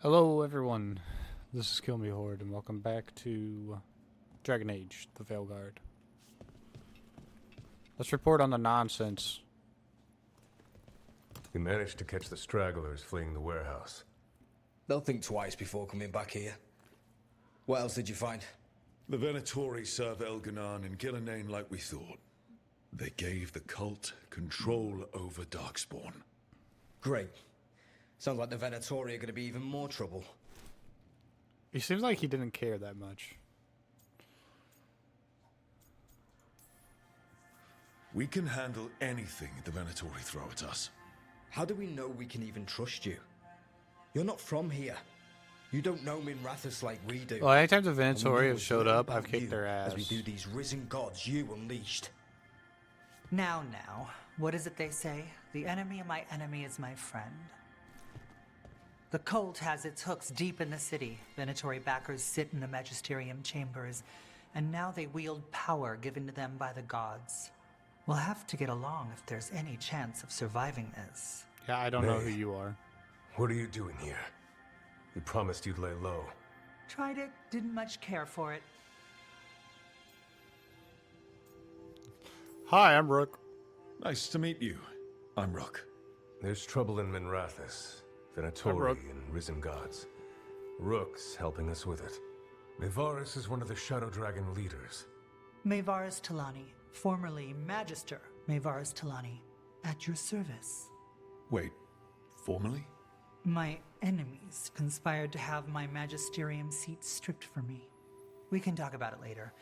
Hello everyone, this is Kill Me Horde and welcome back to Dragon Age, the Veilguard. Let's report on the nonsense. You managed to catch the stragglers fleeing the warehouse. They'll think twice before coming back here. What else did you find? The Venatori serve Elganan and Gillenane like we thought. They gave the cult control over Darkspawn. Great. Sounds like the Venatori are going to be even more trouble. He seems like he didn't care that much. We can handle anything the Venatori throw at us. How do we know we can even trust you? You're not from here. You don't know Minrathous like we do. Well, anytime the And we Venatori know have as showed little up, I've about kicked you their ass. As we do these risen gods you unleashed. Now, what is it they say? The enemy of my enemy is my friend. The cult has its hooks deep in the city. Venatori backers sit in the magisterium chambers, and now they wield power given to them by the gods. We'll have to get along if there's any chance of surviving this. Yeah, I don't know who you are. What are you doing here? You promised you'd lay low. Tried it, didn't much care for it. Hi, I'm Rook. Nice to meet you. I'm Rook. There's trouble in Minrathous, Rook. Venatori, and risen gods. Rook's helping us with it. Mevaris is one of the Shadow Dragon leaders. Mevaris Talani, formerly Magister Mevaris Talani, at your service. Wait, formally? My enemies conspired to have my magisterium seat stripped from me. We can talk about it later,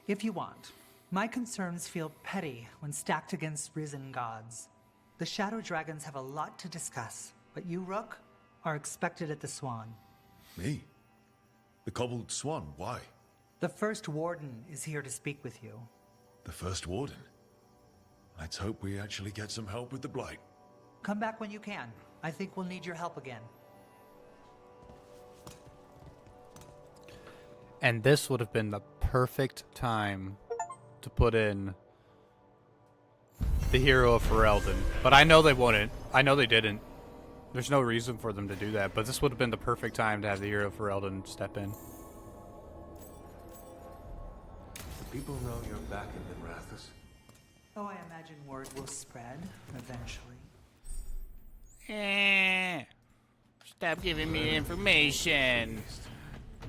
if you want. My concerns feel petty when stacked against risen gods. The Shadow Dragons have a lot to discuss, but you, Rook, are expected at the Swan. Me? The Cobbled Swan, why? The First Warden is here to speak with you. The First Warden? Let's hope we actually get some help with the Blight. Come back when you can. I think we'll need your help again. And this would have been the perfect time to put in the hero of Ferelden. But I know they wouldn't. I know they didn't. There's no reason for them to do that, but this would have been the perfect time to have the hero of Ferelden step in. Do people know you're back in Minrathous? Oh, I imagine word will spread eventually. Stop giving me information.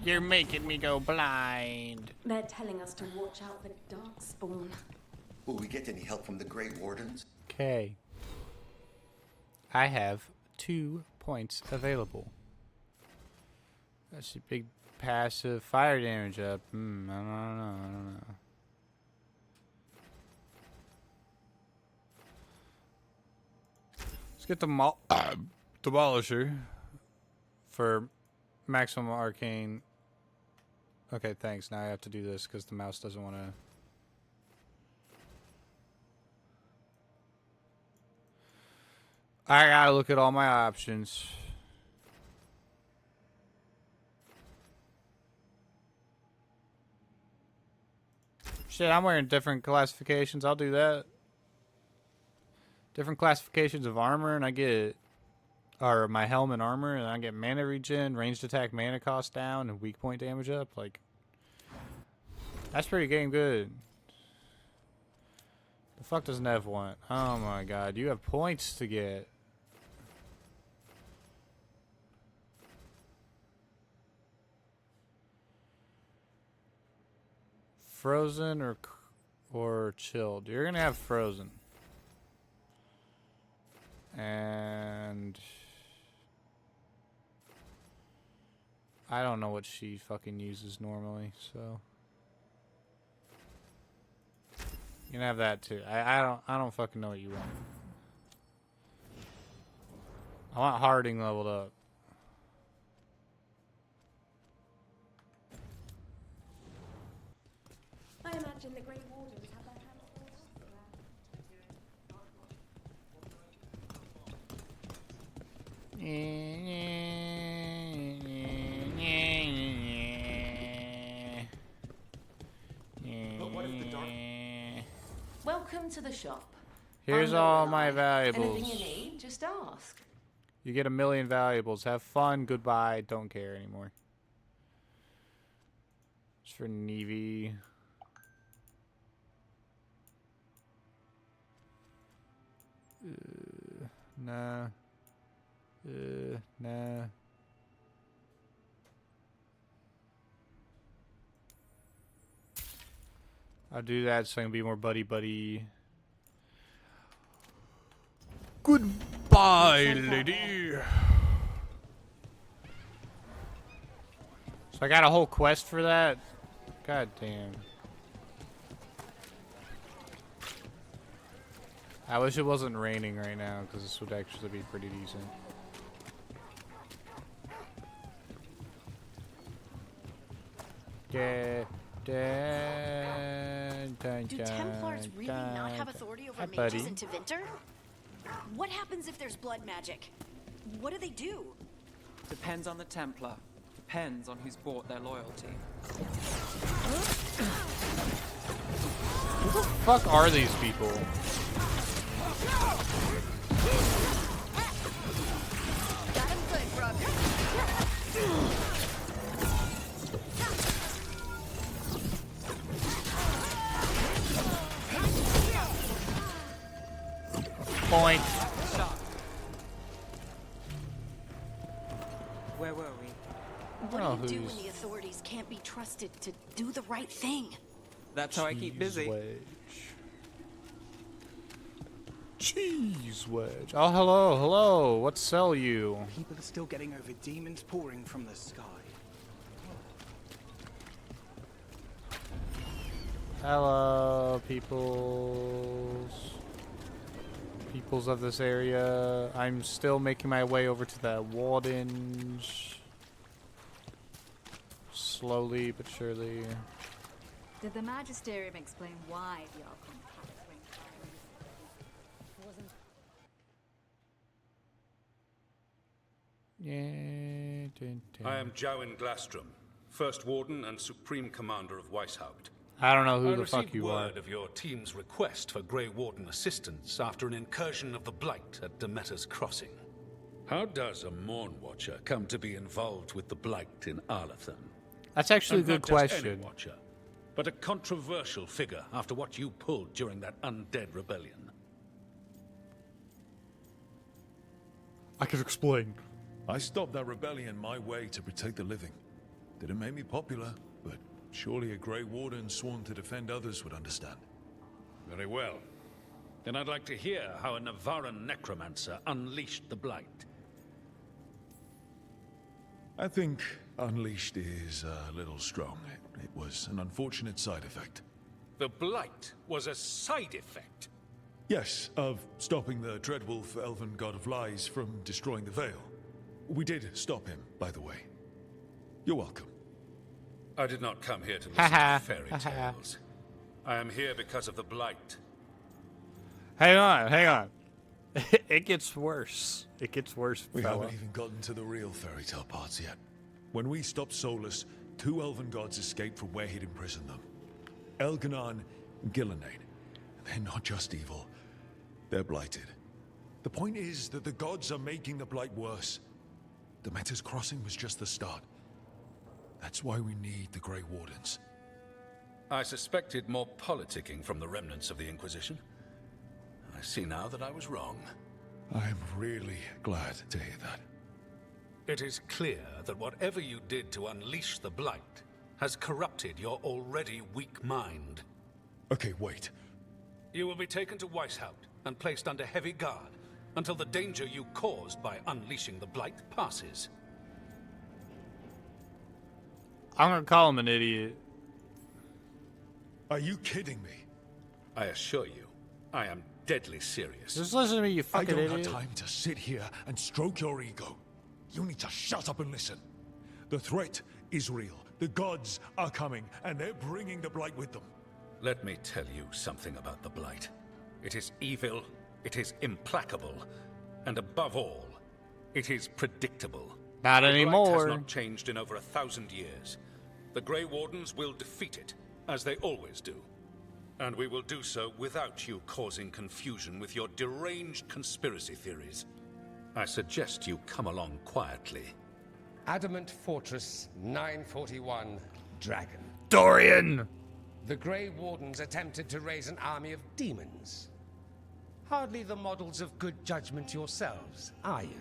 You're making me go blind. They're telling us to watch out for Darkspawn. Will we get any help from the Grey Wardens? Okay. I have 2 points available. That's a big passive fire damage up. I don't know. Let's get the Demolisher for maximum arcane. Okay, thanks. Now I have to do this because the mouse doesn't want to. I gotta look at all my options. Shit, I'm wearing different classifications. I'll do that. Different classifications of armor, and I get, or my helm and armor, and I get mana regen, ranged attack mana cost down, and weak point damage up. Like, that's pretty damn good. The fuck does Nev want? Oh my god, you have points to get. Frozen or chilled? You're gonna have frozen. And I don't know what she fucking uses normally, so you can have that too. I don't fucking know what you want. I want Harding leveled up. I imagine the Grey Wardens have their hands full. But what if the dark... Welcome to the shop. Here's I'm all Lorelei. my valuables. Anything you need, just ask. You get 1,000,000 valuables. Have fun. Goodbye. Don't care anymore. It's for Nevi. Nah. Nah. I'll do that so I can be more buddy-buddy. Goodbye, lady. So I got a whole quest for that? God damn. I wish it wasn't raining right now, because this would actually be pretty decent. Do Templars really not have authority over mages in Tevinter? What happens if there's blood magic? What do they do? Depends on the Templar. Depends on who's bought their loyalty. Who the fuck are these people? Got him good, brother. Point. Where were we? What do you do when the authorities can't be trusted to do the right thing? That's how I keep busy. Cheese wedge. Oh, hello, hello. What sell you? People are still getting over demons pouring from the sky. Hello, peoples of this area. I'm still making my way over to the wardens. Slowly but surely. Did the Magisterium explain why the Archon packed Yeah. I am Jowin Glastrom, First Warden and Supreme Commander of Weishaupt. I don't know who the fuck you are. I received word of your team's request for Grey Warden assistance after an incursion of the Blight at Demeter's Crossing. How does a Morn Watcher come to be involved with the Blight in Arlathan? That's actually a good question. Not just any Watcher, but a controversial figure after what you pulled during that undead rebellion. I can explain. I stopped that rebellion my way to protect the living. Didn't make me popular, but surely a Grey Warden sworn to defend others would understand. Very well. Then I'd like to hear how a Navaran necromancer unleashed the Blight. I think unleashed is a little strong. It was an unfortunate side effect. The Blight was a side effect? Yes, of stopping the Dreadwolf Elven God of Lies from destroying the Veil. We did stop him, by the way. You're welcome. I did not come here to listen to fairy tales. I am here because of the Blight. Hang on. It gets worse. It gets worse, We fella. haven't even gotten to the real fairy tale parts yet. When we stopped Solus, 2 elven gods escaped from where he'd imprisoned them. Elganon and Gillenane. They're not just evil. They're blighted. The point is that the gods are making the Blight worse. Demeter's Crossing was just the start. That's why we need the Grey Wardens. I suspected more politicking from the remnants of the Inquisition. I see now that I was wrong. I'm really glad to hear that. It is clear that whatever you did to unleash the Blight has corrupted your already weak mind. Okay, wait. You will be taken to Weishaupt and placed under heavy guard until the danger you caused by unleashing the Blight passes. I'm gonna call him an idiot. Are you kidding me? I assure you, I am deadly serious. Just listen to me, you I fucking don't idiot. have time to sit here and stroke your ego. You need to shut up and listen. The threat is real. The gods are coming, and they're bringing the Blight with them. Let me tell you something about the Blight. It is evil, it is implacable, and above all, it is predictable. Not The Blight anymore. has not changed in over 1,000 years. The Grey Wardens will defeat it, as they always do. And we will do so without you causing confusion with your deranged conspiracy theories. I suggest you come along quietly. Adamant Fortress 941 Dragon. Dorian! The Grey Wardens attempted to raise an army of demons. Hardly the models of good judgment yourselves, are you?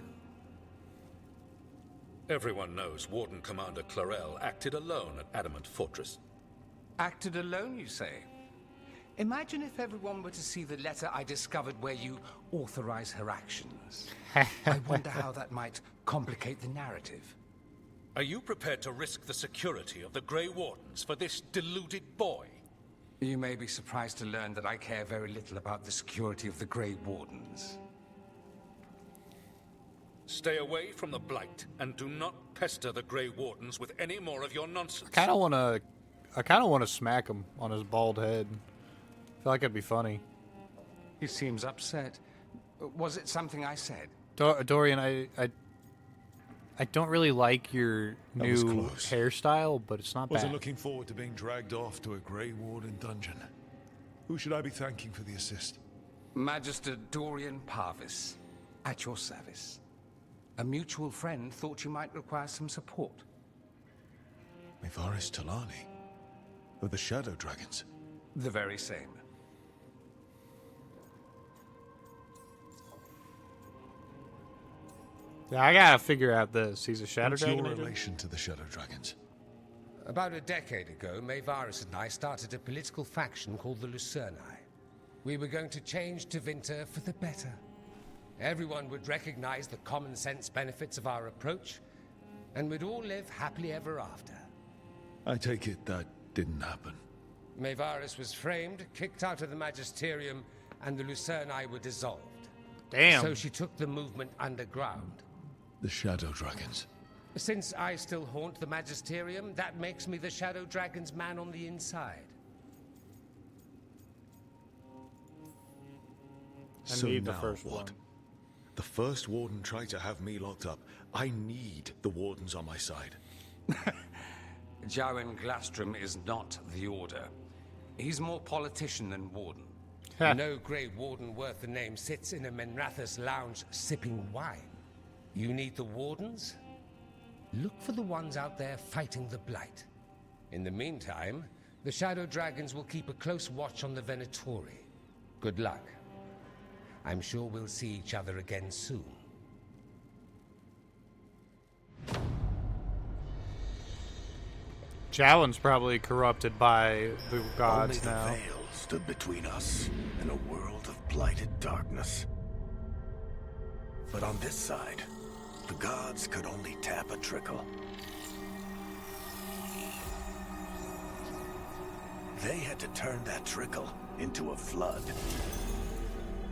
Everyone knows Warden Commander Clarel acted alone at Adamant Fortress. Acted alone, you say? Imagine if everyone were to see the letter I discovered where you authorize her actions. I wonder how that might complicate the narrative. Are you prepared to risk the security of the Grey Wardens for this deluded boy? You may be surprised to learn that I care very little about the security of the Grey Wardens. Stay away from the Blight, and do not pester the Grey Wardens with any more of your nonsense. I kind of want to smack him on his bald head. I feel like it'd be funny. He seems upset. Was it something I said? Dorian, I don't really like your new hairstyle, but it's not bad. Wasn't looking forward to being dragged off to a Grey Warden dungeon. Who should I be thanking for the assist? Magister Dorian Parvis, at your service. A mutual friend thought you might require some support. Mevaris Talani? Of the Shadow Dragons? The very same. Yeah, I gotta figure out this. He's a Shadow What's Dragon? your relation to the Shadow Dragons? About a decade ago, Mevaris and I started a political faction called the Lucanis. We were going to change Tevinter for the better. Everyone would recognize the common sense benefits of our approach, and we'd all live happily ever after. I take it that didn't happen. Mevaris was framed, kicked out of the Magisterium, and the Lucanis were dissolved. Damn. So she took the movement underground. The Shadow Dragons. Since I still haunt the Magisterium, that makes me the Shadow Dragon's man on the inside. So need the now first what? one. The first Warden tried to have me locked up. I need the Wardens on my side. Jowen Glastrom is not the Order. He's more politician than Warden. No Grey Warden worth the name sits in a Menrathus lounge sipping wine. You need the Wardens? Look for the ones out there fighting the Blight. In the meantime, the Shadow Dragons will keep a close watch on the Venatori. Good luck. I'm sure we'll see each other again soon. Jowen's probably corrupted by the gods Only now. the veil stood between us and a world of blighted darkness. But on this side, the gods could only tap a trickle. They had to turn that trickle into a flood.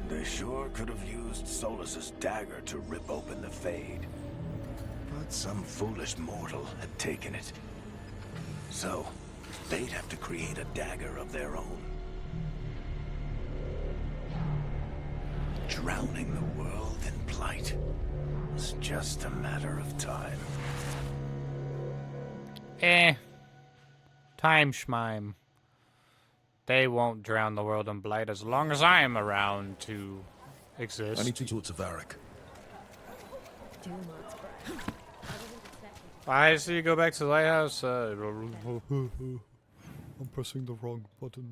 They sure could have used Solus's dagger to rip open the Fade. But some foolish mortal had taken it. So, they'd have to create a dagger of their own. Drowning the world in blight was just a matter of time. Time schmime. They won't drown the world in blight as long as I am around to exist. I need to talk to Varric. I see you go back to the lighthouse. I'm pressing the wrong buttons.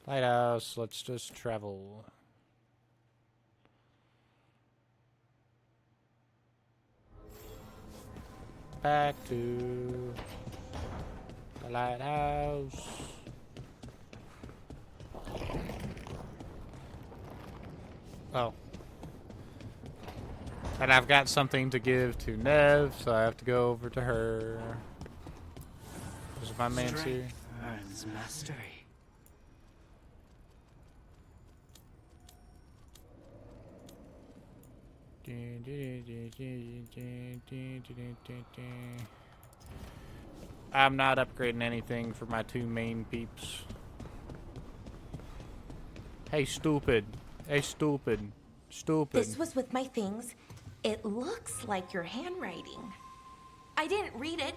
Lighthouse, let's just travel. Back to the lighthouse. Oh. And I've got something to give to Nev, so I have to go over to her. This is my man's here. Earns mastery. I'm not upgrading anything for my two main peeps. Hey, stupid. Hey, stupid. Stupid. This was with my things. It looks like your handwriting. I didn't read it.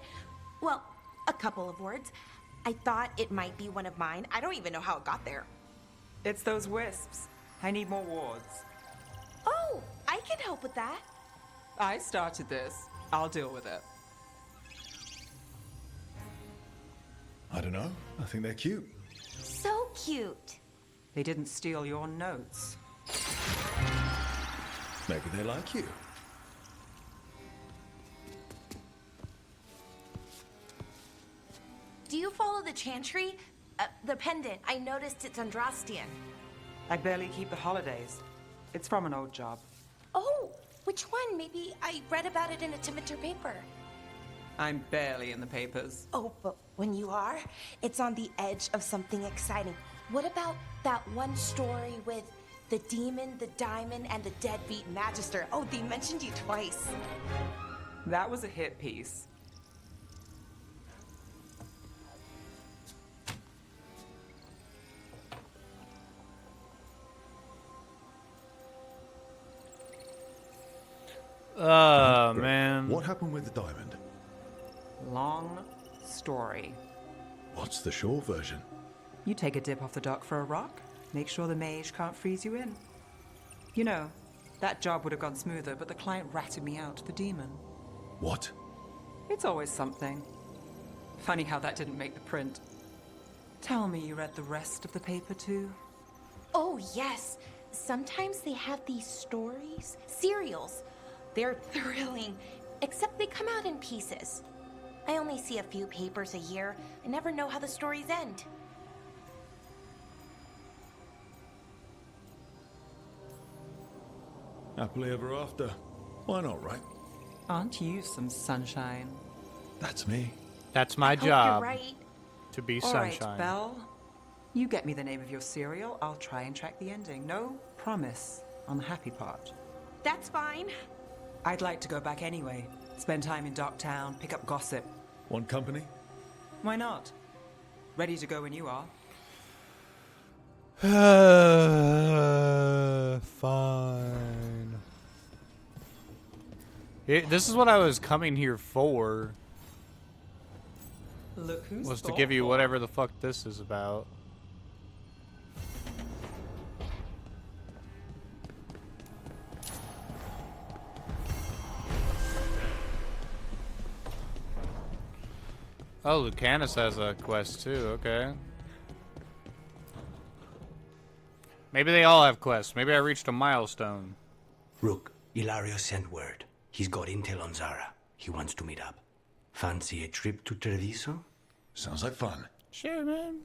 Well, a couple of words. I thought it might be one of mine. I don't even know how it got there. It's those wisps. I need more wards. Oh, Oh, I can help with that. I started this. I'll deal with it. I don't know. I think they're cute. So cute. They didn't steal your notes. Maybe they like you. Do you follow the chantry? The pendant. I noticed it's Andrastian. I barely keep the holidays. It's from an old job. Oh, which one? Maybe I read about it in a Timidor paper. I'm barely in the papers. Oh, but when you are, it's on the edge of something exciting. What about that one story with the demon, the diamond, and the deadbeat magister? Oh, they mentioned you twice. That was a hit piece. Oh, man. What happened with the diamond? Long story. What's the short version? You take a dip off the dock for a rock, make sure the mage can't freeze you in. You know, that job would have gone smoother, but the client ratted me out to the demon. What? It's always something. Funny how that didn't make the print. Tell me you read the rest of the paper too? Oh, yes. Sometimes they have these stories, serials. They're thrilling, except they come out in pieces. I only see a few papers a year. I never know how the stories end. Happily ever after. Why not, right? Aren't you some sunshine? That's me. That's my Hope job. you're right. To be All right, sunshine. Belle. You get me the name of your cereal, I'll try and track the ending. No promise on the happy part. That's fine. I'd like to go back anyway. Spend time in Docktown, pick up gossip. Want company? Why not? Ready to go when you are. Fine. This is what I was coming here for. Look who's Was to give you whatever the fuck this is about. Oh, Lucanis has a quest too, okay. Maybe they all have quests. Maybe I reached a milestone. Rook, Ilario sent word. He's got intel on Zara. He wants to meet up. Fancy a trip to Treviso? Sounds like fun. Sure, man.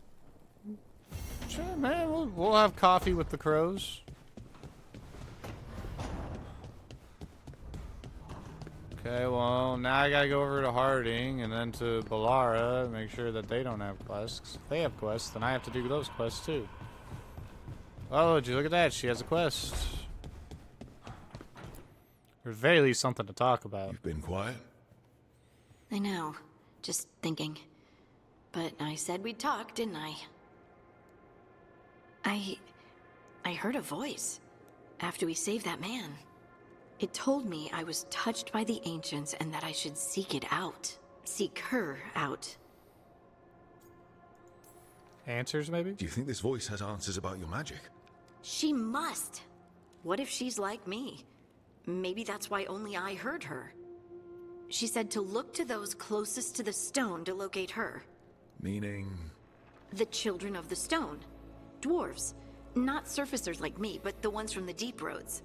Sure, man. We'll have coffee with the crows. Okay, well, now I gotta go over to Harding and then to Ballara, make sure that they don't have quests. If they have quests, then I have to do those quests too. Oh, did you look at that? She has a quest. There's very least something to talk about. You've been quiet? I know. Just thinking. But I said we'd talk, didn't I? I heard a voice after we saved that man. It told me I was touched by the ancients and that I should seek it out. Seek her out. Answers, maybe? Do you think this voice has answers about your magic? She must. What if she's like me? Maybe that's why only I heard her. She said to look to those closest to the stone to locate her. Meaning? The children of the stone. Dwarves. Not surfacers like me, but the ones from the deep roads.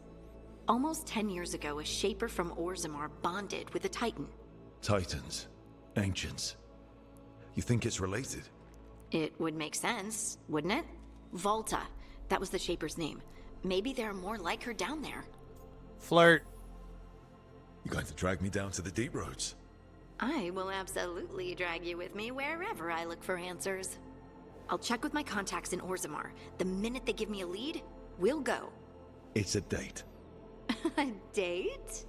Almost 10 years ago, a shaper from Orzammar bonded with a titan. Titans. Ancients. You think it's related? It would make sense, wouldn't it? Volta. That was the shaper's name. Maybe there are more like her down there. Flirt. You're going to drag me down to the deep roads? I will absolutely drag you with me wherever I look for answers. I'll check with my contacts in Orzammar. The minute they give me a lead, we'll go. It's a date. A date?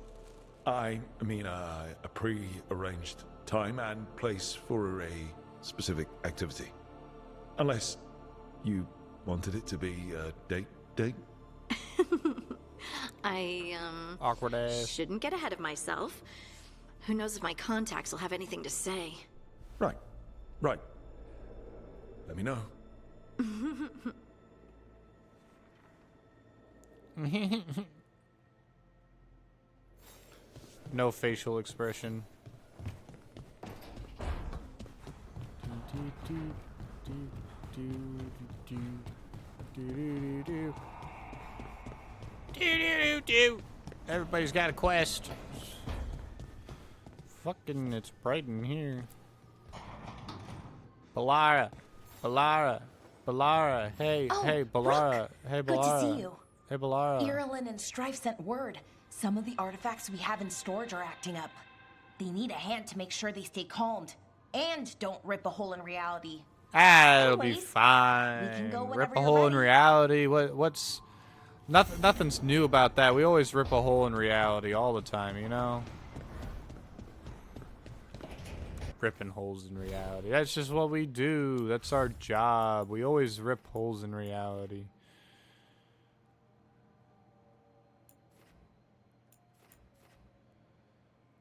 I mean, a pre-arranged time and place for a specific activity. Unless you wanted it to be a date? Awkward ass. Shouldn't get ahead of myself. Who knows if my contacts will have anything to say. Right. Let me know. No facial expression. Everybody's got a quest. Fucking, it's bright in here. Balara. Hey, Oh, hey, Balara. Rook. Hey, Good Balara. to see you. Hey, Balara. Irulan and Strife sent word. Some of the artifacts we have in storage are acting up. They need a hand to make sure they stay calmed. And don't rip a hole in reality. It'll be Anyways, fine. we can go whenever Rip a you're hole in ready. reality. What's nothing's new about that. We always rip a hole in reality all the time, you know? Ripping holes in reality. That's just what we do. That's our job. We always rip holes in reality.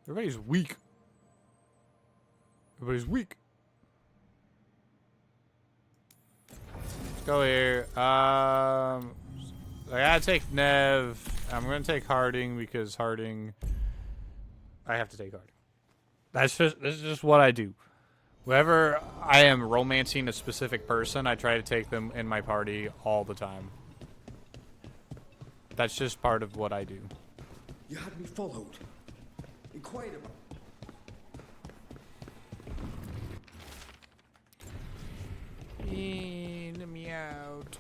Everybody's weak. Everybody's weak. Let's go here. I gotta take Nev. I'm gonna take Harding because Harding. I have to take Harding. This is just what I do. Whenever I am romancing a specific person, I try to take them in my party all the time. That's just part of what I do. You had me followed. Inquired about. Let me out.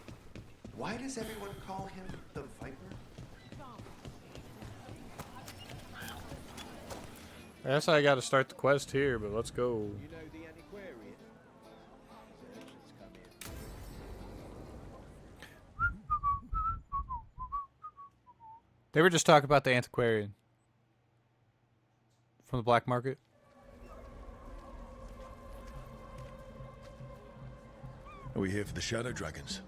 Why does everyone call him the Viper? I guess I gotta start the quest here, but let's go. You know the antiquarian? They were just talking about the antiquarian from the black market. Are we here for the Shadow Dragons?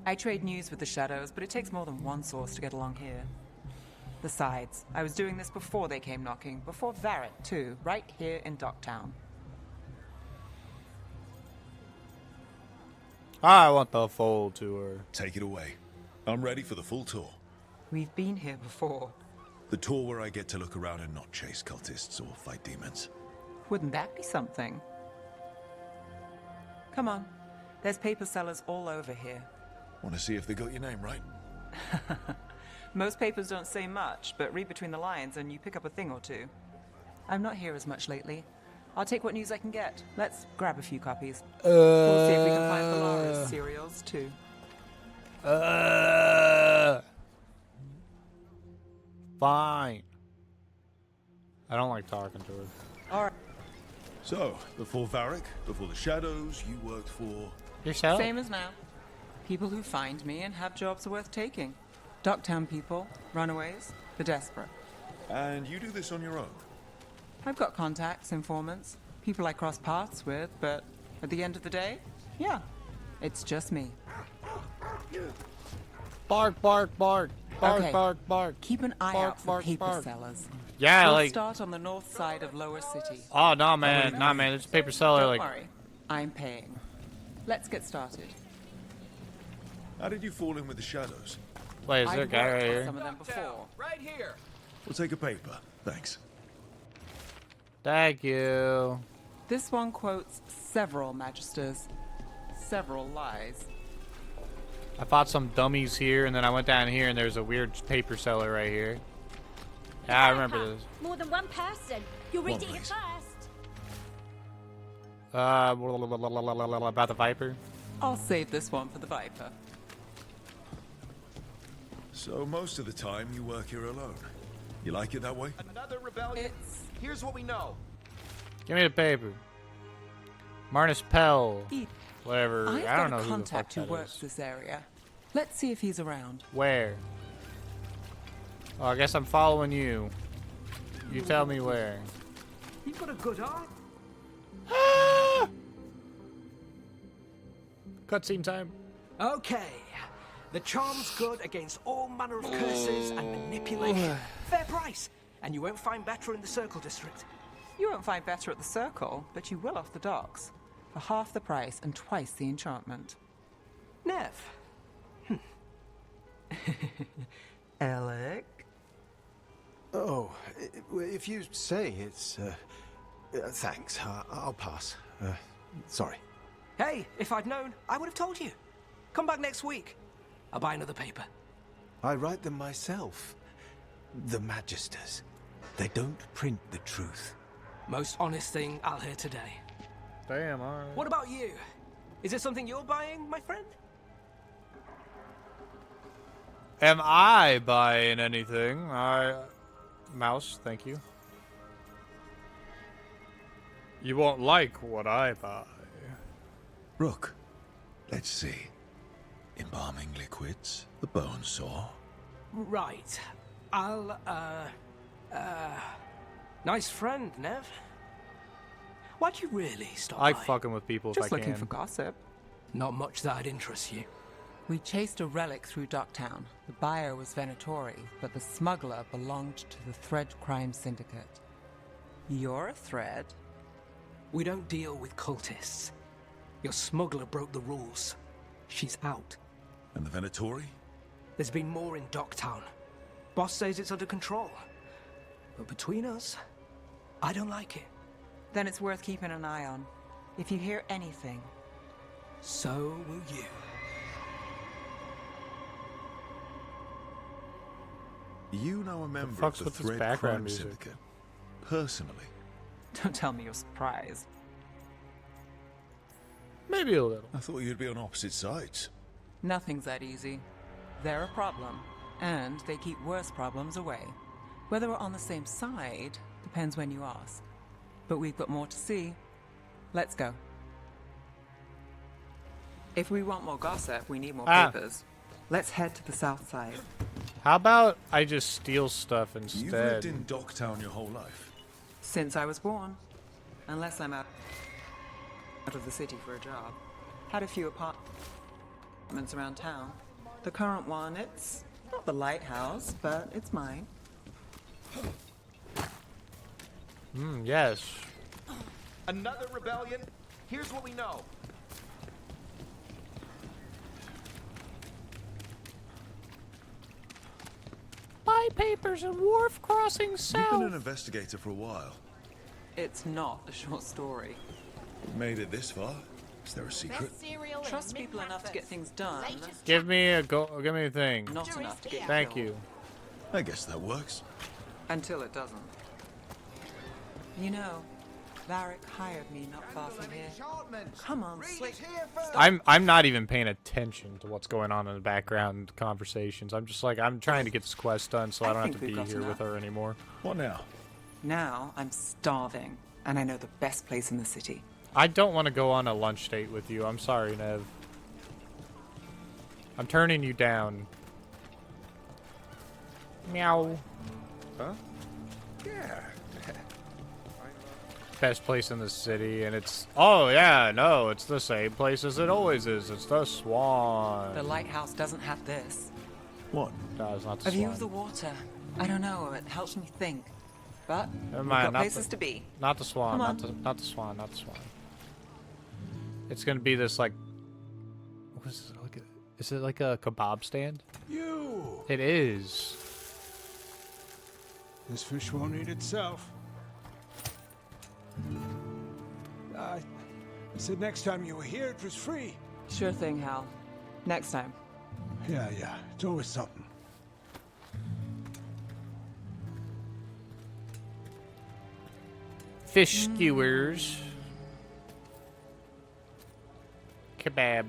I trade news with the Shadows, but it takes more than one source to get along here. Besides, I was doing this before they came knocking, before Varret, too, right here in Docktown. I want the full tour. Take it away. I'm ready for the full tour. We've been here before. The tour where I get to look around and not chase cultists or fight demons. Wouldn't that be something? Come on. There's paper sellers all over here. Want to see if they got your name right? Most papers don't say much, but read between the lines and you pick up a thing or two. I'm not here as much lately. I'll take what news I can get. Let's grab a few copies. We'll see if we can find Valara's cereals, too. Fine. I don't like talking to her. All right. So, before Varric, before the Shadows, you worked for... Yourself? Same as now. People who find me and have jobs worth taking. Docktown people, runaways, the desperate. And you do this on your own? I've got contacts, informants, people I cross paths with, but at the end of the day, yeah, it's just me. Bark, bark, bark. Bark, Okay. bark, bark. Keep an eye Bark, out for bark, paper bark. sellers. Yeah, we'll like... start on the north side of Lower City. Oh, no, man. Nah, man. It's a paper seller, Don't like... worry, I'm paying. Let's get started. How did you fall in with the Shadows? Wait, is there a I've guy worked right with here? some of them before. Right here. We'll take a paper. Thanks. Thank you. This one quotes several magisters, several lies. I fought some dummies here, and then I went down here, and there's a weird paper seller right here. Yeah, I remember this. More than one person. You'll read One, it here please. first. About the Viper. I'll save this one for the Viper. So most of the time you work here alone. You like it that way? Another rebellion. Here's what we know. Give me the paper. Marnus Pell. Eat. Whatever. I've I don't got know a who the fuck contact who that works is. this area. Let's see if he's around. Where? Oh, I guess I'm following you. You tell me where. You've got a good eye. Cutscene time. Okay. The charm's good against all manner of curses and manipulation. Fair price. And you won't find better in the Circle District. You won't find better at the Circle, but you will off the docks. For half the price and twice the enchantment. Nev. Alec? Oh, if you say it's... thanks. I'll pass. Sorry. Hey, if I'd known, I would have told you. Come back next week. I'll buy another paper. I write them myself. The Magisters. They don't print the truth. Most honest thing I'll hear today. Damn, alright. What about you? Is it something you're buying, my friend? Am I buying anything? Mouse, thank you. You won't like what I buy. Rook, let's see. Embalming liquids, the bone saw. Right. I'll, nice friend, Nev. Why'd you really stop I by? fucking with people if Just I looking can. for gossip. Not much that'd interest you. We chased a relic through Docktown. The buyer was Venatori, but the smuggler belonged to the Thread Crime Syndicate. You're a Thread? We don't deal with cultists. Your smuggler broke the rules. She's out. And the Venatori? There's been more in Docktown. Boss says it's under control. But between us, I don't like it. Then it's worth keeping an eye on. If you hear anything. So will you. You know a member of fuck's the with this Thread background Crime music? Syndicate? Personally? Don't tell me you're surprised. Maybe a little. I thought you'd be on opposite sides. Nothing's that easy. They're a problem, and they keep worse problems away. Whether we're on the same side depends when you ask. But we've got more to see. Let's go. If we want more gossip, we need more papers. Let's head to the south side. How about I just steal stuff You've instead? lived in Docktown your whole life. Since I was born. Unless I'm out of the city for a job. Had a few apartments around town. The current one, it's not the lighthouse, but it's mine. Yes. Another rebellion? Here's what we know. Buy papers and wharf crossing You've south. been an investigator for a while. It's not a short story. Made it this far. Is there a secret? Trust people enough to get things done. Give me a thing. Not enough to get Thank killed. you. I guess that works. Until it doesn't. You know, Varric hired me not far from here. Come on, Slick. I'm not even paying attention to what's going on in the background conversations. I'm just like, I'm trying to get this quest done so I don't have to think be we've got here with enough. her anymore. What now? Now I'm starving, and I know the best place in the city. I don't want to go on a lunch date with you. I'm sorry, Nev. I'm turning you down. Meow. Huh? Yeah. Best place in the city, and it's... Oh, yeah, no, it's the same place as it always is. It's the Swan. The lighthouse doesn't have this. What? No, it's not the A view Swan. of the water. I don't know, it helps me think. But Never we've mind, got not places the- to be. Not the Swan, Come not the Swan, not the Swan. It's gonna be this, like... What is it, is it like a kebab stand? You! It is. This fish won't eat itself. I said next time you were here, it was free. Sure thing, Hal. Next time. Yeah, it's always something. Fish skewers. Kebab.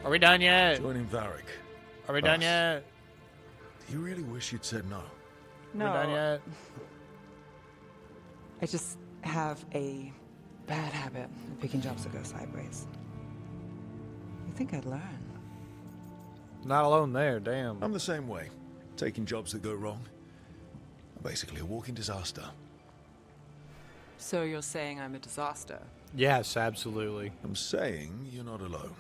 Are we done yet? Joining Varric. Are we done yet? Do you really wish you'd said no? No. Are we done yet? I just have a bad habit of picking jobs that go sideways. You think I'd learn? Not alone there, damn. I'm the same way. Taking jobs that go wrong. I'm basically a walking disaster. So you're saying I'm a disaster? Yes, absolutely. I'm saying you're not alone.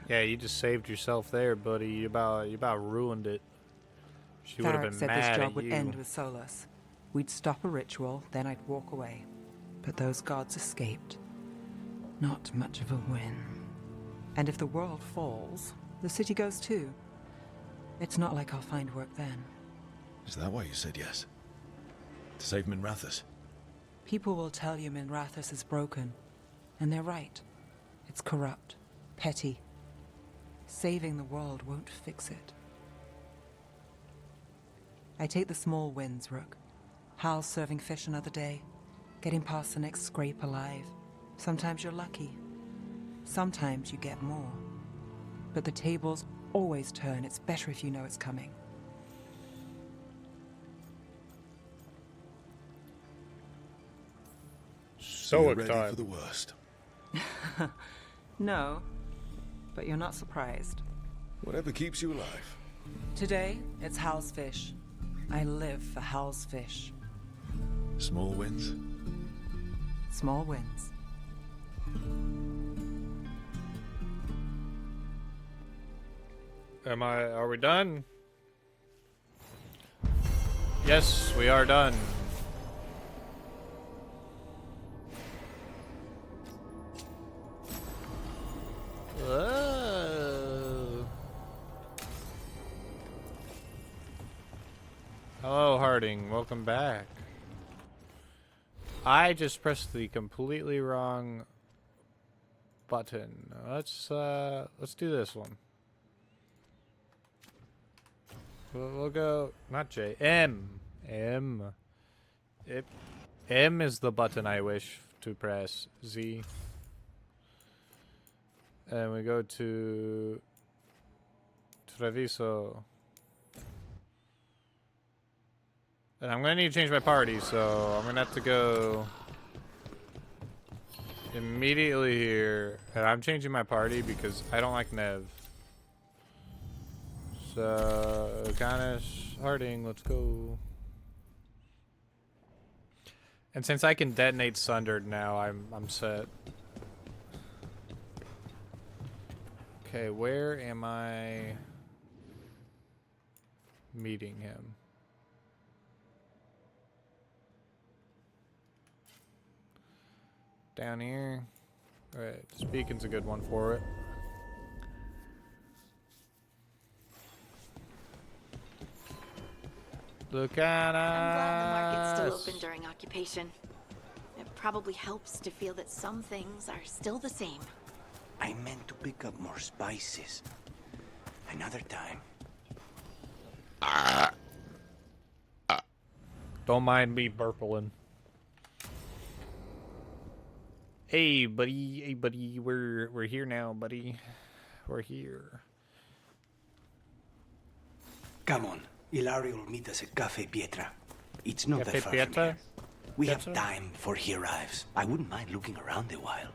Yeah, you just saved yourself there, buddy. You about ruined it. She would have Varric been said mad this job at would you. end with Solus. We'd stop a ritual, then I'd walk away. But those gods escaped. Not much of a win. And if the world falls, the city goes too. It's not like I'll find work then. Is that why you said yes? To save Minrathous? People will tell you Minrathous is broken. And they're right. It's corrupt. Petty. Saving the world won't fix it. I take the small wins, Rook. Hal's serving fish another day. Getting past the next scrape alive. Sometimes you're lucky. Sometimes you get more. But the tables always turn. It's better if you know it's coming. So you're ready excited. for the worst. No, but you're not surprised. Whatever keeps you alive. Today, it's Hal's fish. I live for Hal's fish. Small wins? Small wins. Are we done? Yes, we are done. Whoa. Hello, Harding. Welcome back. I just pressed the completely wrong button. Let's do this one. We'll go not J. M. M is the button I wish to press. Z. And we go to Treviso. And I'm gonna need to change my party, so I'm gonna have to go immediately here. And I'm changing my party because I don't like Nev. So Lucanis, Harding, let's go. And since I can detonate Sundered now, I'm set. Okay, where am I meeting him? Down here. Alright, this beacon's a good one for it. Lucanis! I'm glad the market's still open during occupation. It probably helps to feel that some things are still the same. I meant to pick up more spices. Another time. Don't mind me burpling. Hey buddy, we're here now, buddy. We're here. Come on, Ilario will meet us at Cafe Pietra. It's not Cafe that far Pietra? from here. We have Pietra? time before he arrives. I wouldn't mind looking around a while.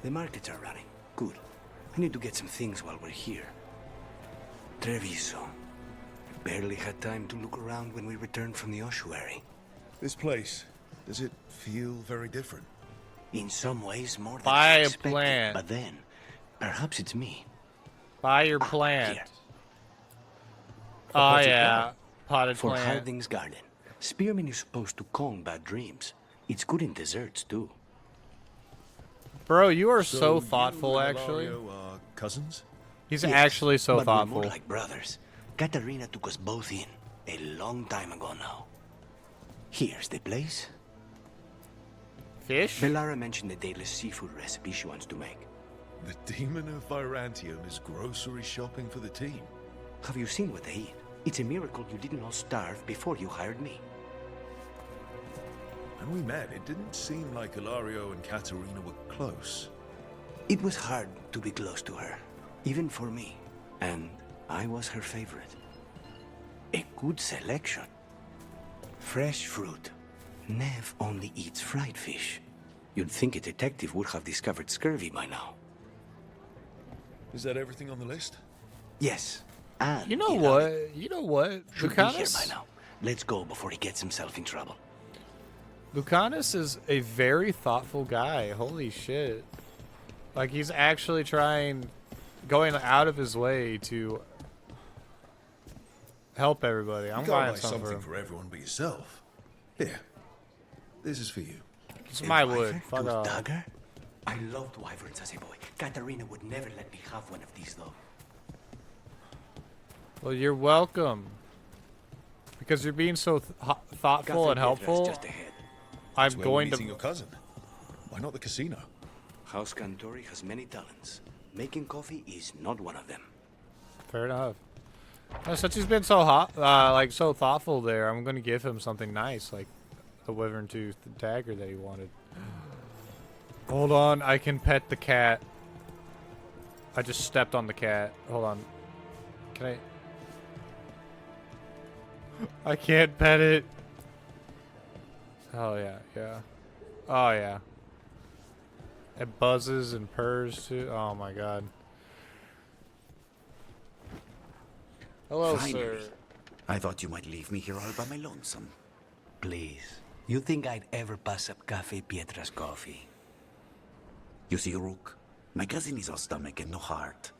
The markets are running. Good. I need to get some things while we're here. Treviso. Barely had time to look around when we returned from the ossuary. This place, does it feel very different? In some ways, more than Buy I a expected. plant. But then, perhaps it's me. Buy your plant. Here. Oh What's it yeah, now? potted For plant. Harding's garden. Spearmint is supposed to calm bad dreams. It's good in desserts, too. Bro, you are so you thoughtful, and actually. Ilario are cousins? He's Yes, actually so but we're thoughtful. more like brothers. Katarina took us both in a long time ago now. Here's the place. Fish? Belara mentioned the dayless seafood recipe she wants to make. The demon of Virantium is grocery shopping for the team. Have you seen what they eat? It's a miracle you didn't all starve before you hired me. When we met, it didn't seem like Ilario and Katarina were close. It was hard to be close to her, even for me. And I was her favorite. A good selection. Fresh fruit. Nev only eats fried fish. You'd think a detective would have discovered scurvy by now. Is that everything on the list? Yes. And You know Ilario what? You know what? should be here by Lucanis? now. Let's go before he gets himself in trouble. Lucanis is a very thoughtful guy. Holy shit. Like, he's actually going out of his way to help everybody. I'm You buying can't buy something something for for everyone but yourself. Here, this is for you. It's my A wood. wyvern Fuck tooth off. dagger? I loved wyverns as a boy. Katarina would never let me have one of these, though. Well, you're welcome. Because you're being so thoughtful Cafe and helpful. Piedra's just ahead. I'm That's where going we're meeting to. your cousin. Why not the casino? House Cantori has many talents. Making coffee is not one of them. Fair enough. Since he's been so like so thoughtful there, I'm gonna give him something nice, like the wyvern tooth dagger that he wanted. Hold on, I can pet the cat. I just stepped on the cat. Hold on. Can I? I can't pet it. Oh yeah, yeah. Oh yeah. It buzzes and purrs too. Oh my god. Hello, Finally. sir. I thought you might leave me here all by my lonesome. Please. You think I'd ever pass up Cafe Piedra's coffee? You see, Rook, my cousin is all stomach and no heart.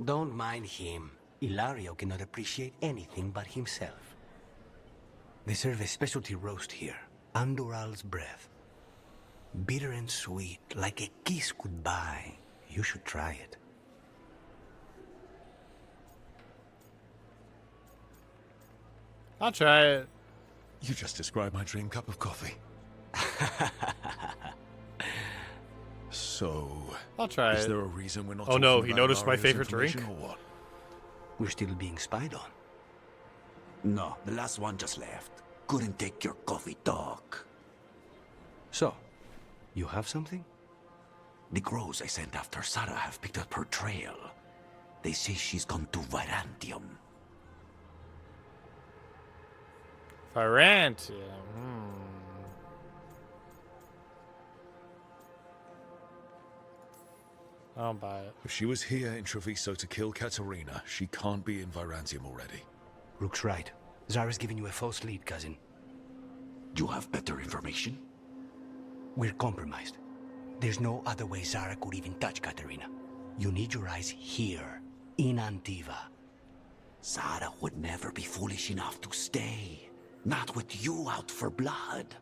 Don't mind him. Ilario cannot appreciate anything but himself. They serve a specialty roast here, Andoral's breath. Bitter and sweet, like a kiss goodbye. You should try it. I'll try it. You just described my dream cup of coffee. So, I'll try is it. there a reason we're not Oh no, talking he about noticed my Ilaria's favorite drink? information or what? We're still being spied on. No, the last one just left. Couldn't take your coffee talk. So, you have something? The crows I sent after Sarah have picked up her trail. They say she's gone to Virantium. Virantium. I don't buy it. If she was here in Treviso to kill Katerina, she can't be in Virantium already. Rook's right. Zara's giving you a false lead, cousin. Do you have better information? We're compromised. There's no other way Zara could even touch Katerina. You need your eyes here, in Antiva. Zara would never be foolish enough to stay. Not with you out for blood.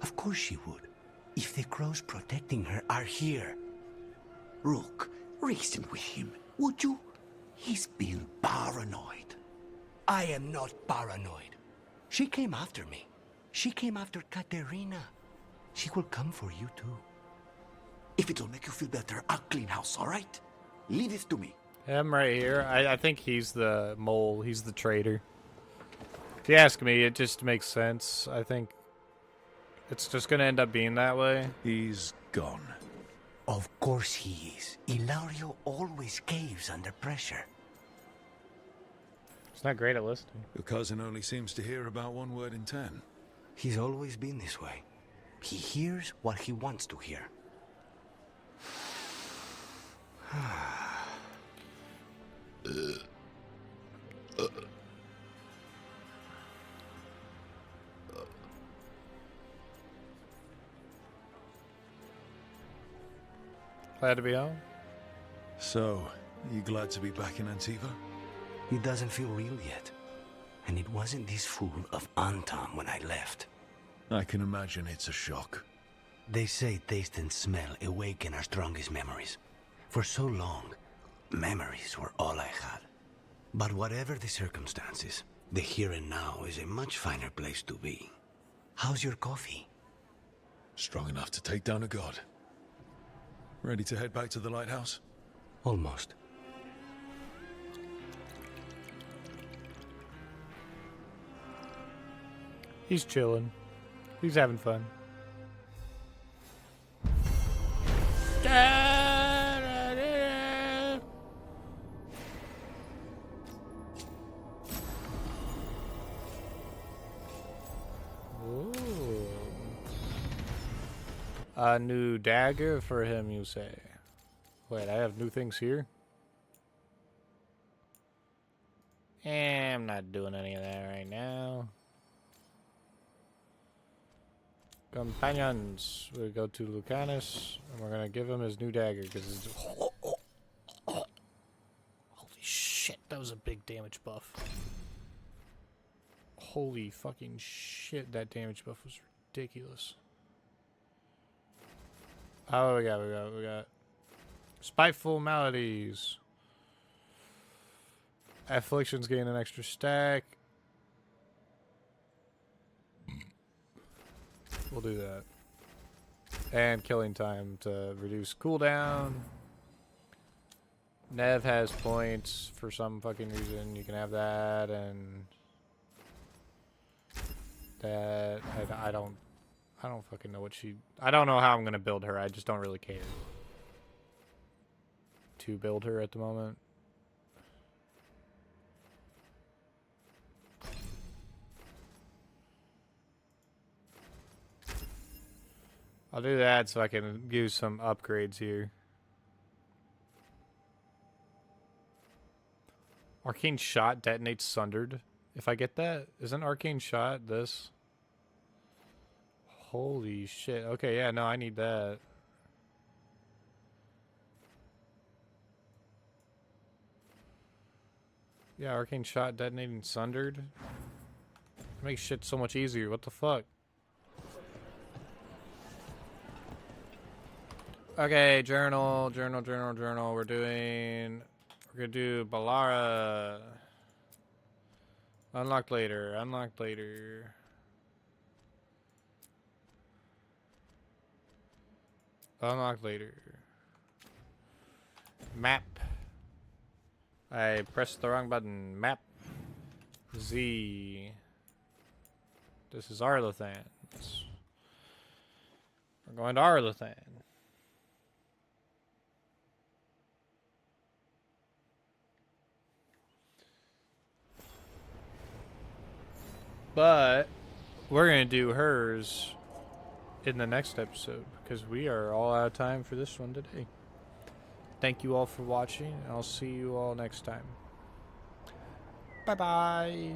Of course she would. If the crows protecting her are here. Rook, reason with him, would you? He's being paranoid. I am not paranoid. She came after me. She came after Katerina. She will come for you too. If it'll make you feel better, I'll clean house, all right? Leave this to me. Him right here. I think he's the mole. He's the traitor. If you ask me, it just makes sense. I think it's just going to end up being that way. He's gone. Of course he is. Ilario always caves under pressure. He's not great at listening. Your cousin only seems to hear about one word in 10. He's always been this way. He hears what he wants to hear. Glad to be home. So, you glad to be back in Antiva? It doesn't feel real yet. And it wasn't this fool of Anton when I left. I can imagine it's a shock. They say taste and smell awaken our strongest memories. For so long, memories were all I had. But whatever the circumstances, the here and now is a much finer place to be. How's your coffee? Strong enough to take down a god. Ready to head back to the lighthouse? Almost. He's chilling. He's having fun. Ooh. A new dagger for him, you say? Wait, I have new things here? I'm not doing any of that right now. Companions. We go to Lucanis, and we're gonna give him his new dagger because it's. Holy shit, that was a big damage buff. Holy fucking shit, that damage buff was ridiculous. Oh, we got spiteful maladies. Afflictions gain an extra stack. We'll do that. And killing time to reduce cooldown. Nev has points for some fucking reason. You can have that and that. I don't fucking know what she. I don't know how I'm gonna build her. I just don't really care to build her at the moment. I'll do that so I can use some upgrades here. Arcane Shot detonates Sundered. If I get that, isn't Arcane Shot this? Holy shit. Okay, yeah, no, I need that. Yeah, Arcane Shot detonating Sundered. It makes shit so much easier. What the fuck? Okay, journal. We're gonna do Balara. Unlocked later. Map. I pressed the wrong button. Map. Z. This is Arlathan. We're going to Arlathan. But we're going to do hers in the next episode because we are all out of time for this one today. Thank you all for watching, and I'll see you all next time. Bye-bye.